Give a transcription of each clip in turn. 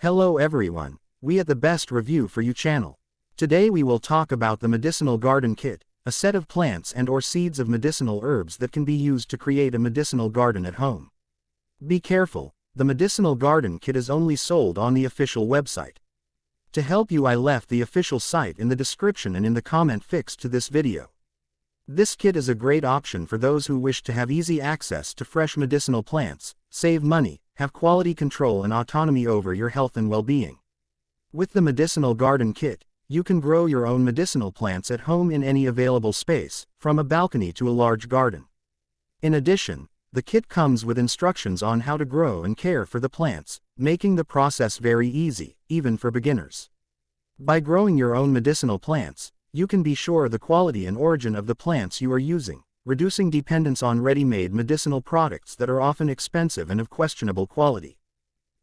Hello everyone, we at the Best Review for You channel. Today we will talk about the Medicinal Garden Kit, a set of plants and or seeds of medicinal herbs that can be used to create a medicinal garden at home. Be careful, the Medicinal Garden Kit is only sold on the official website. To help you, I left the official site in the description and in the comment fixed to this video. This kit is a great option for those who wish to have easy access to fresh medicinal plants, save money, have quality control and autonomy over your health and well-being. With the Medicinal Garden Kit, you can grow your own medicinal plants at home in any available space, from a balcony to a large garden. In addition, the kit comes with instructions on how to grow and care for the plants, making the process very easy, even for beginners. By growing your own medicinal plants, you can be sure of the quality and origin of the plants you are using, reducing dependence on ready-made medicinal products that are often expensive and of questionable quality.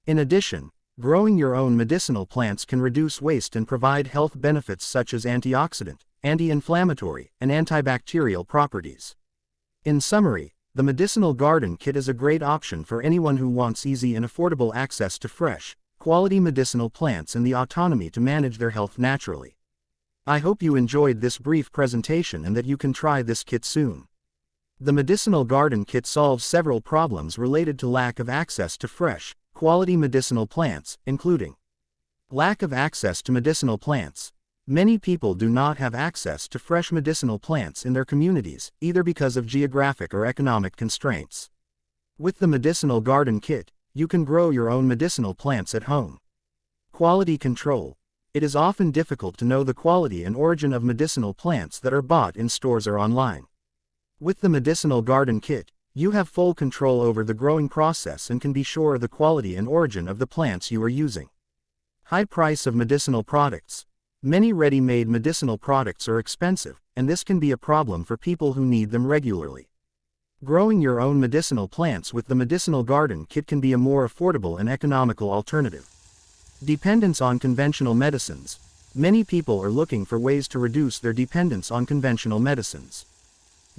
In addition, growing your own medicinal plants can reduce waste and provide health benefits such as antioxidant, anti-inflammatory, and antibacterial properties. In summary, the Medicinal Garden Kit is a great option for anyone who wants easy and affordable access to fresh, quality medicinal plants and the autonomy to manage their health naturally. I hope you enjoyed this brief presentation and that you can try this kit soon. The Medicinal Garden Kit solves several problems related to lack of access to fresh, quality medicinal plants, including lack of access to medicinal plants. Many people do not have access to fresh medicinal plants in their communities, either because of geographic or economic constraints. With the Medicinal Garden Kit, you can grow your own medicinal plants at home. Quality control. It is often difficult to know the quality and origin of medicinal plants that are bought in stores or online. With the Medicinal Garden Kit, you have full control over the growing process and can be sure of the quality and origin of the plants you are using. High price of medicinal products. Many ready-made medicinal products are expensive, and this can be a problem for people who need them regularly. Growing your own medicinal plants with the Medicinal Garden Kit can be a more affordable and economical alternative. Dependence on conventional medicines. Many people are looking for ways to reduce their dependence on conventional medicines.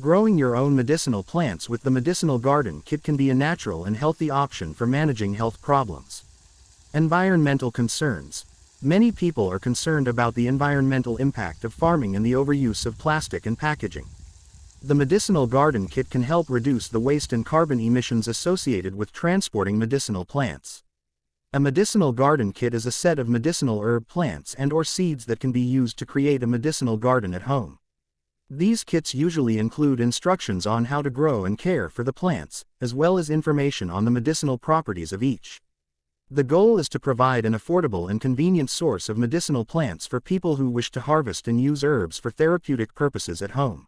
Growing your own medicinal plants with the Medicinal Garden Kit can be a natural and healthy option for managing health problems. Environmental concerns. Many people are concerned about the environmental impact of farming and the overuse of plastic and packaging. The Medicinal Garden Kit can help reduce the waste and carbon emissions associated with transporting medicinal plants. A Medicinal Garden Kit is a set of medicinal herb plants and or seeds that can be used to create a medicinal garden at home. These kits usually include instructions on how to grow and care for the plants, as well as information on the medicinal properties of each. The goal is to provide an affordable and convenient source of medicinal plants for people who wish to harvest and use herbs for therapeutic purposes at home.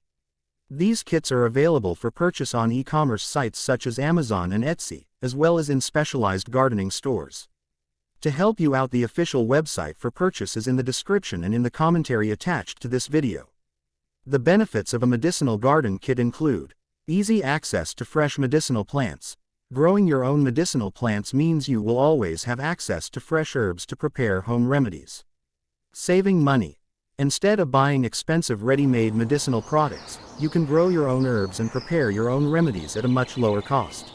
These kits are available for purchase on e-commerce sites such as Amazon and Etsy, as well as in specialized gardening stores. To help you out, the official website for purchase is in the description and in the commentary attached to this video. The benefits of a Medicinal Garden Kit include easy access to fresh medicinal plants. Growing your own medicinal plants means you will always have access to fresh herbs to prepare home remedies. Saving money. Instead of buying expensive ready-made medicinal products, you can grow your own herbs and prepare your own remedies at a much lower cost.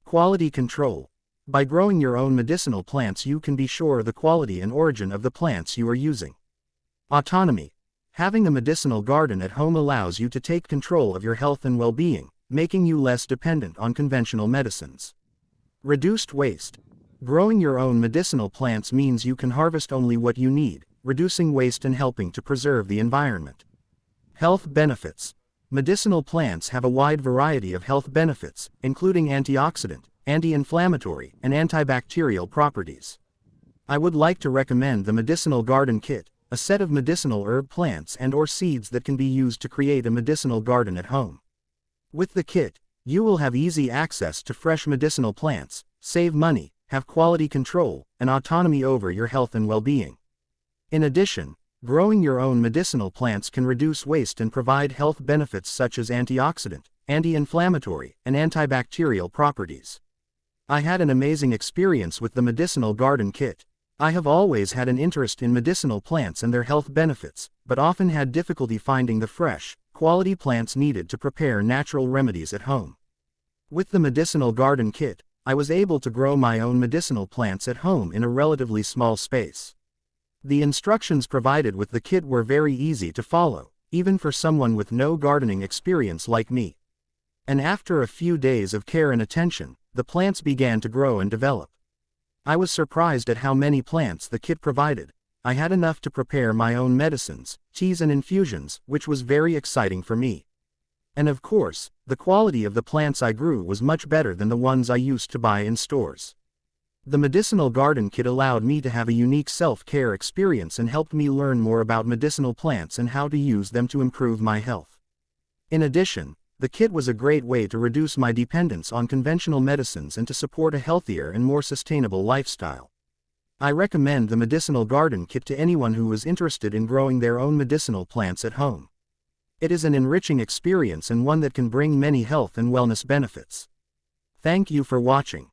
Quality control. By growing your own medicinal plants, you can be sure of the quality and origin of the plants you are using. Autonomy. Having a medicinal garden at home allows you to take control of your health and well-being, making you less dependent on conventional medicines. Reduced waste. Growing your own medicinal plants means you can harvest only what you need, reducing waste and helping to preserve the environment. Health benefits. Medicinal plants have a wide variety of health benefits, including antioxidant, anti-inflammatory, and antibacterial properties. I would like to recommend the Medicinal Garden Kit, a set of medicinal herb plants and or seeds that can be used to create a medicinal garden at home. With the kit, you will have easy access to fresh medicinal plants, save money, have quality control, and autonomy over your health and well-being. In addition, growing your own medicinal plants can reduce waste and provide health benefits such as antioxidant, anti-inflammatory, and antibacterial properties. I had an amazing experience with the Medicinal Garden Kit. I have always had an interest in medicinal plants and their health benefits, but often had difficulty finding the fresh, quality plants needed to prepare natural remedies at home. With the Medicinal Garden Kit, I was able to grow my own medicinal plants at home in a relatively small space. The instructions provided with the kit were very easy to follow, even for someone with no gardening experience like me. And after a few days of care and attention, the plants began to grow and develop. I was surprised at how many plants the kit provided. I had enough to prepare my own medicines, teas and infusions, which was very exciting for me. And of course, the quality of the plants I grew was much better than the ones I used to buy in stores. The medicinal garden kit allowed me to have a unique self-care experience and helped me learn more about medicinal plants and how to use them to improve my health. In addition, the kit was a great way to reduce my dependence on conventional medicines and to support a healthier and more sustainable lifestyle. I recommend the medicinal garden kit to anyone who is interested in growing their own medicinal plants at home. It is an enriching experience and one that can bring many health and wellness benefits. Thank you for watching.